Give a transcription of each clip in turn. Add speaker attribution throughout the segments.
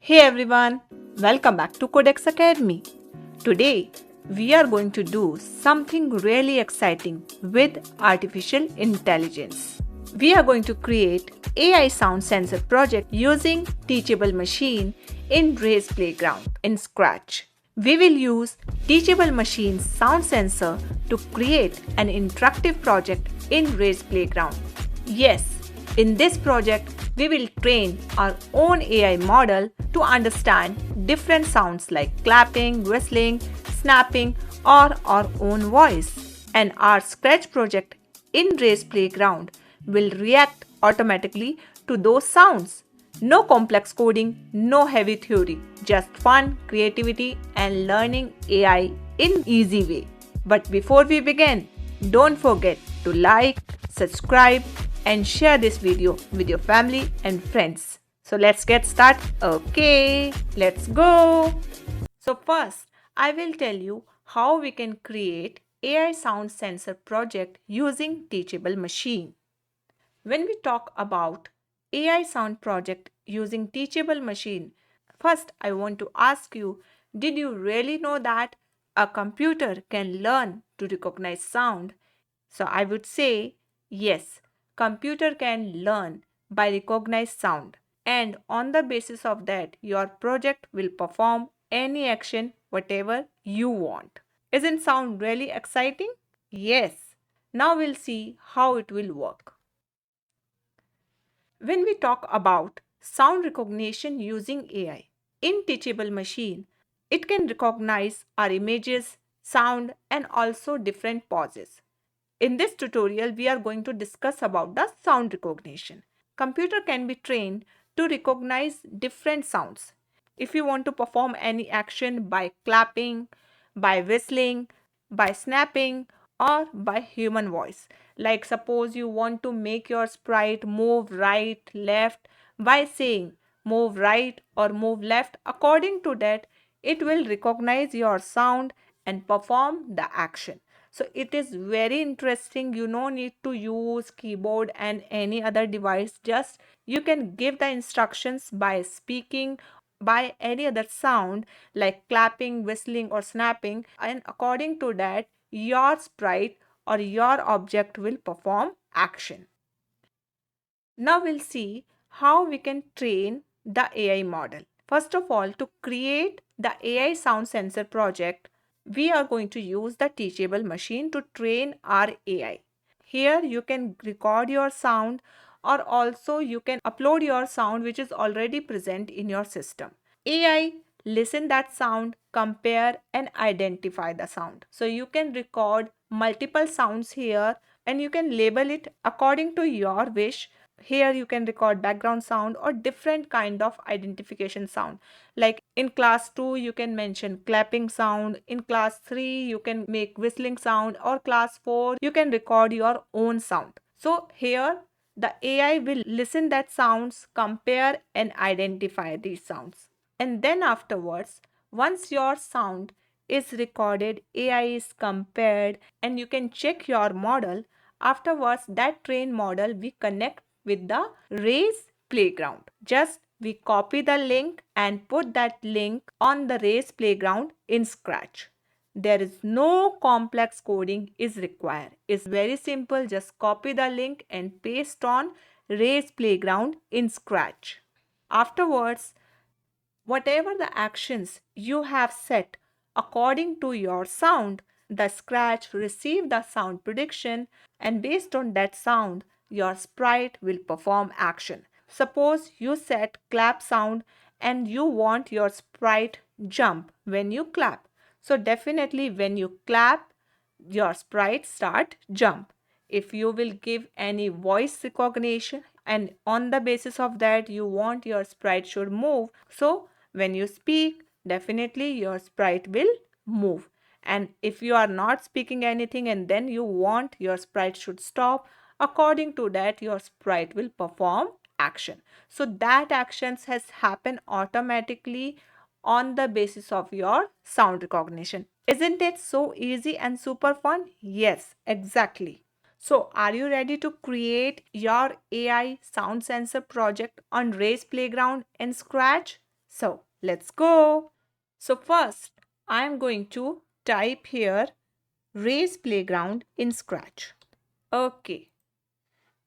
Speaker 1: Hey everyone, welcome back to Codex Academy. Today we are going to do something really exciting with artificial intelligence. We are going to create AI sound sensor project using Teachable Machine in Raise Playground in Scratch. We will use Teachable Machine sound sensor to create an interactive project in Raise Playground. Yes, in this project, we will train our own AI model to understand different sounds like clapping, whistling, snapping, or our own voice. And our Scratch project in Race Playground will react automatically to those sounds. No complex coding, no heavy theory, just fun, creativity, and learning AI in easy way. But before we begin, don't forget to like, subscribe, and share this video with your family and friends. So let's get started. Okay, let's go. So first, I will tell you how we can create AI sound sensor project using Teachable Machine. When we talk about AI sound project using Teachable Machine, first I want to ask you, did you really know that a computer can learn to recognize sound? So I would say yes, computer can learn by recognize sound, and on the basis of that your project will perform any action whatever you want. Isn't sound really exciting? Yes. Now we'll see how it will work. When we talk about sound recognition using AI in Teachable Machine, it can recognize our images, sound, and also different pauses. In this tutorial, we are going to discuss about the sound recognition. Computer can be trained to recognize different sounds. If you want to perform any action by clapping, by whistling, by snapping, or by human voice. Like suppose you want to make your sprite move right, left by saying move right or move left. According to that, it will recognize your sound and perform the action. So it is very interesting. You no need to use keyboard and any other device. Just you can give the instructions by speaking by any other sound like clapping, whistling, or snapping, and according to that, your sprite or your object will perform action. Now we'll see how we can train the AI model. First of all, to create the AI sound sensor project, we are going to use the teachable machine to train our AI. Here you can record your sound, or also you can upload your sound which is already present in your system. AI listen that sound, compare and identify the sound. So you can record multiple sounds here and you can label it according to your wish. Here you can record background sound or different kind of identification sound. Like in class 2 you can mention clapping sound, in class 3 you can make whistling sound, or class 4 you can record your own sound. So here the AI will listen that sounds, compare and identify these sounds. And then afterwards, once your sound is recorded, AI is compared and you can check your model. Afterwards, that trained model we connect with the Raise Playground. Just we copy the link and put that link on the Raise Playground in Scratch. There is no complex coding is required. It's very simple. Just copy the link and paste on Raise Playground in Scratch. Afterwards, whatever the actions you have set according to your sound, the Scratch receive the sound prediction, and based on that sound, your sprite will perform action. Suppose you set clap sound and you want your sprite jump when you clap. So definitely when you clap, your sprite start jump. If you will give any voice recognition and on the basis of that you want your sprite should move, so when you speak, definitely your sprite will move. And if you are not speaking anything and then you want your sprite should stop, according to that your sprite will perform action. So that actions has happened automatically on the basis of your sound recognition. Isn't it so easy and super fun? Yes, exactly. So, are you ready to create your AI sound sensor project on Raise Playground in Scratch? So let's go. So first, I'm going to type here Race Playground in Scratch. Okay.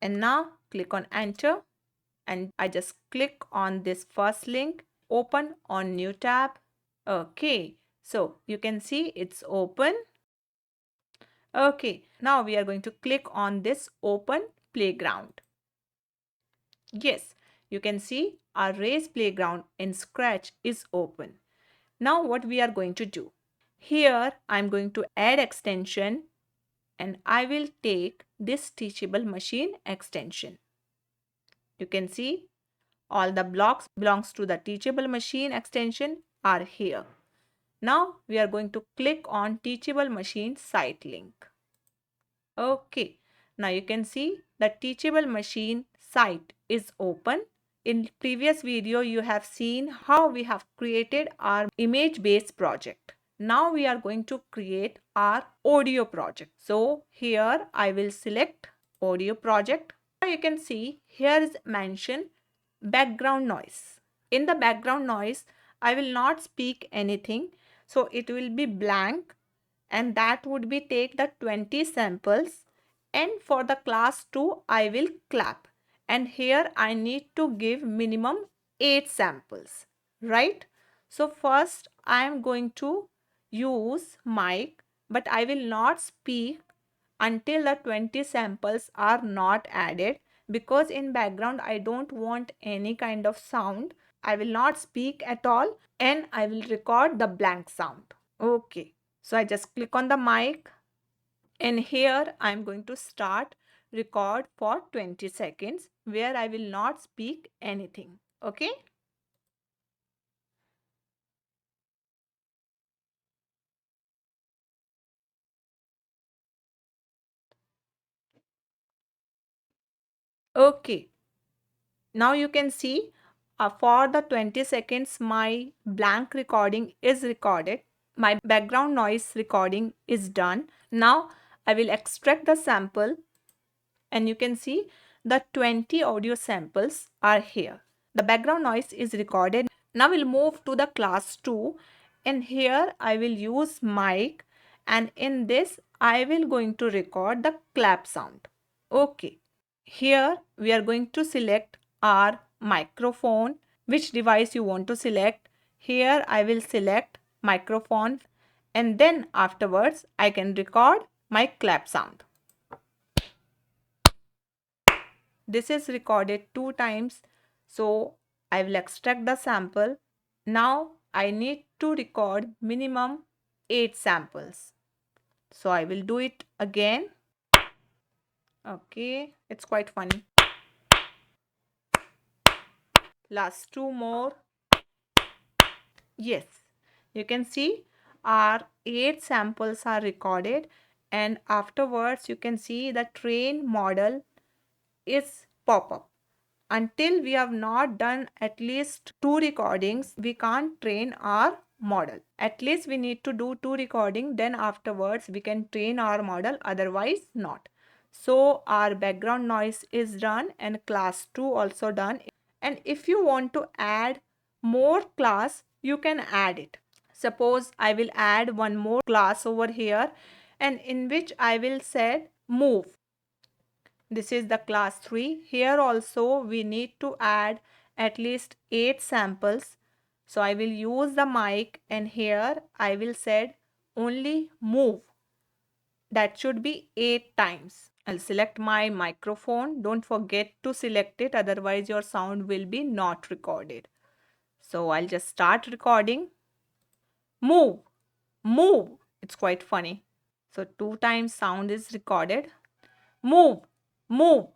Speaker 1: And now click on enter, and I just click on this first link, open on new tab. Okay. So you can see it's open. Okay. Now we are going to click on this open playground. Yes, you can see our Race Playground in Scratch is open. Now what we are going to do? Here I'm going to add extension, and I will take this Teachable Machine extension. You can see all the blocks belongs to the Teachable Machine extension are here. Now we are going to click on Teachable Machine site link. Okay, now you can see the Teachable Machine site is open. In previous video, you have seen how we have created our image-based project. Now we are going to create our audio project. So here I will select audio project. Now you can see here is mentioned background noise. In the background noise, I will not speak anything. So it will be blank, and that would be take the 20 samples, and for the class 2 I will clap, and here I need to give minimum 8 samples, right? So first I am going to use mic, but I will not speak until the 20 samples are not added, because in background I don't want any kind of sound. I will not speak at all, and I will record the blank sound. Okay, so I just click on the mic, and here I'm going to start record for 20 seconds where I will not speak anything. Okay. Okay. Now you can see for the 20 seconds my blank recording is recorded. My background noise recording is done. Now I will extract the sample, and you can see the 20 audio samples are here. The background noise is recorded. Now we'll move to the class 2, and here I will use mic, and in this I will going to record the clap sound. Okay, here we are going to select our microphone, which device you want to select. Here I will select microphone, and then afterwards I can record my clap sound. This is recorded 2 times, so I will extract the sample. Now I need to record minimum 8 samples. So I will do it again. Okay, it's quite funny. Last 2 more. Yes, you can see our 8 samples are recorded, and afterwards you can see the train model is pop up. Until we have not done at least 2 recordings, we can't train our model. At least we need to do 2 recording, then afterwards we can train our model, otherwise not. So our background noise is done, and class 2 also done. And if you want to add more class, you can add it. Suppose I will add one more class over here, and in which I will set move. This is the class 3. Here also we need to add at least 8 samples. So I will use the mic, and here I will set only move. That should be 8 times. I'll select my microphone. Don't forget to select it, otherwise your sound will be not recorded. So I'll just start recording. Move, move. It's quite funny. So 2 times sound is recorded. Move, move.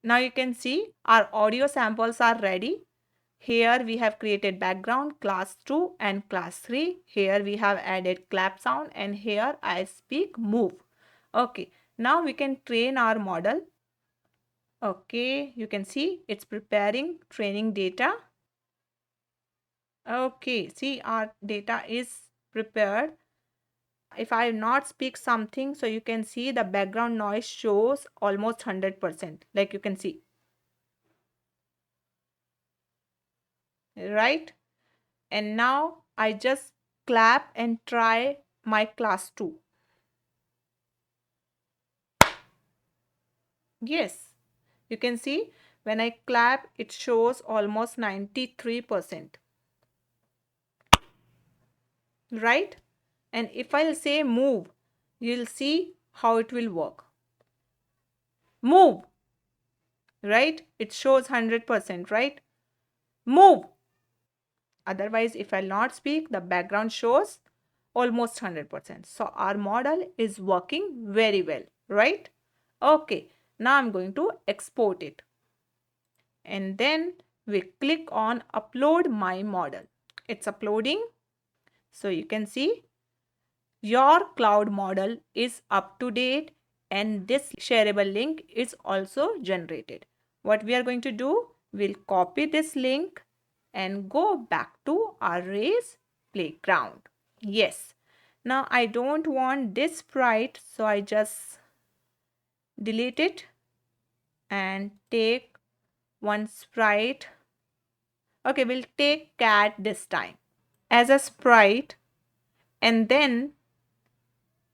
Speaker 1: Now you can see our audio samples are ready. Here we have created background, class 2 and class 3. Here we have added clap sound, and here I speak move. Okay, now we can train our model. Okay, you can see it's preparing training data. Okay, see our data is prepared. If I not speak something, so you can see the background noise shows almost 100%, like you can see. right? And now I just clap and try my class 2. Yes, you can see when I clap, it shows almost 93%, right? And if I'll say move, you'll see how it will work. Move, right? It shows 100%, right? Move. Otherwise, if I'll not speak, the background shows almost 100%. So our model is working very well, right? Okay, now I'm going to export it. And then we click on upload my model. It's uploading. So you can see your cloud model is up to date and this shareable link is also generated. What we are going to do, we'll copy this link and go back to our race playground. Yes. Now I don't want this sprite, so I just delete it and take one sprite. Okay, we'll take cat this time as a sprite, and then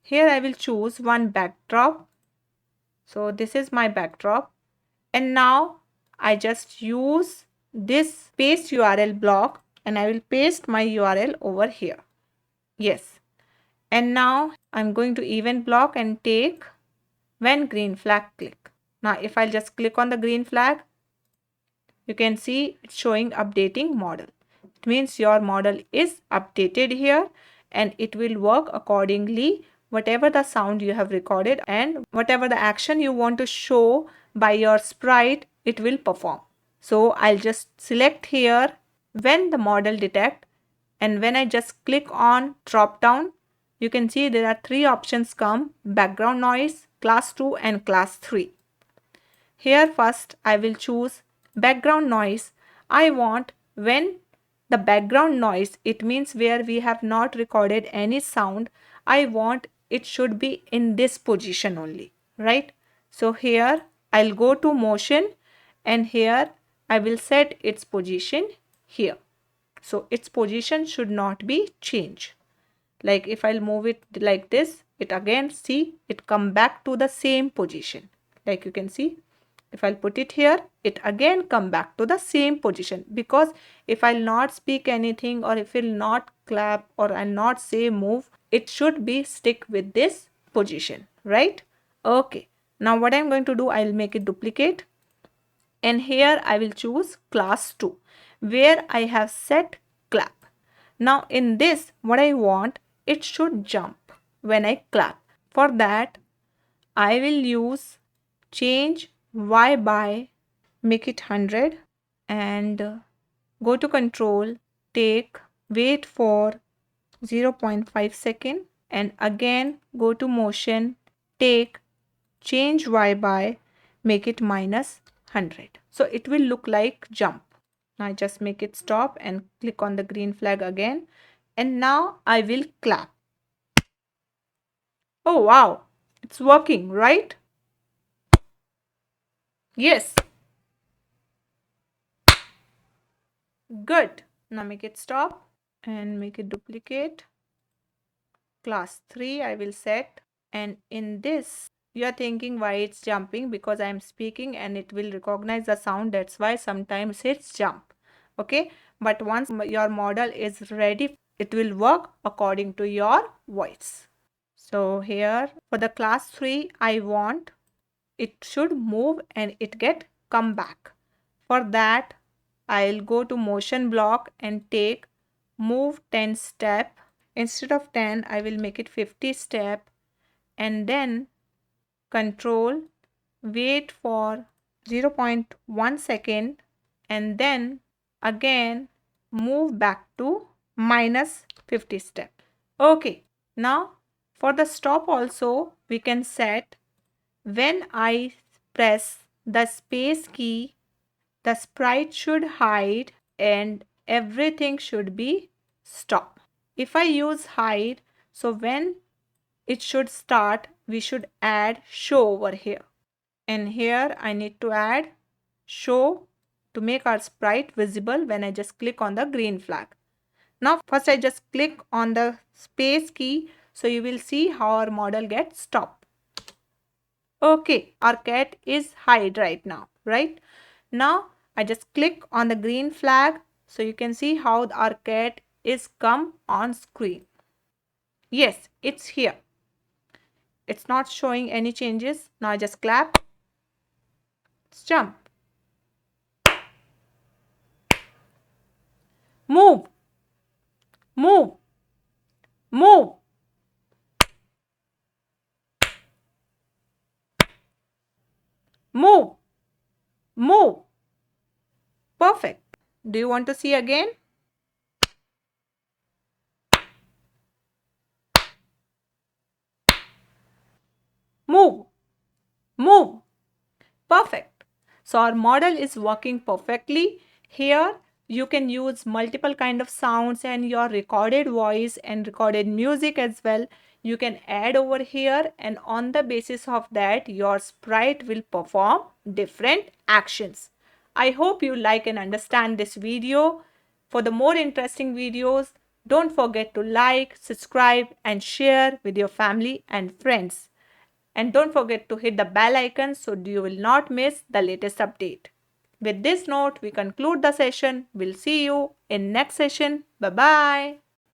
Speaker 1: here I will choose one backdrop. So this is my backdrop, and now I just use this paste URL block and I will paste my URL over here. Yes. And now I'm going to event block and take when green flag click. Now if I'll just click on the green flag, you can see it's showing updating model. It means your model is updated here and it will work accordingly. Whatever the sound you have recorded and whatever the action you want to show by your sprite, it will perform. So I'll just select here when the model detect, and when I just click on drop down, you can see there are three options come: background noise, class 2 and class 3. Here first I will choose background noise. I want when the background noise, it means where we have not recorded any sound, I want it should be in this position only, right? So here I'll go to motion and here I will set its position here. So its position should not be changed. Like if I'll move it like this, it again, see, it come back to the same position. Like you can see, if I'll put it here, it again come back to the same position, because if I'll not speak anything or if I'll not clap or I'll not say move, it should be stick with this position, right? Okay. Now what I'm going to do, I'll make it duplicate and here I will choose class 2 where I have set clap. Now in this, what I want, it should jump when I clap. For that, I will use change y by, make it 100 and go to control, take wait for 0.5 second and again go to motion, take change y by, make it minus 100. So it will look like jump. Now I just make it stop and click on the green flag again. And now I will clap. Oh wow, it's working, right? Yes, good. Now make it stop and make it duplicate. Class 3 I will set, and in this you are thinking why it's jumping, because I am speaking and it will recognize the sound, that's why sometimes it's jump. Okay, but once your model is ready, it will work according to your voice. So here for the class 3 I want it should move and it get come back. For that I'll go to motion block and take move 10 step. Instead of 10 I will make it 50 step and then control wait for 0.1 second and then again move back to minus 50 step. Okay, now for the stop also we can set when I press the space key, the sprite should hide and everything should be stop. If I use hide, so when it should start, we should add show over here. And here I need to add show to make our sprite visible when I just click on the green flag. Now first I just click on the space key, so you will see how our model gets stopped. Okay, our cat is hide right now, right? Now I just click on the green flag, so you can see how our cat is come on screen. Yes, it's here. It's not showing any changes. Now I just clap. Let's jump. Move. Move. Move. Move. Move. Perfect. Do you want to see again? Move. Move. Perfect. So our model is working perfectly. Here you can use multiple kind of sounds and your recorded voice and recorded music as well. You can add over here, and on the basis of that your sprite will perform different actions. I hope you like and understand this video. For the more interesting videos, don't forget to like, subscribe and share with your family and friends. And don't forget to hit the bell icon so you will not miss the latest update. With this note, we conclude the session. We'll see you in next session. Bye-bye.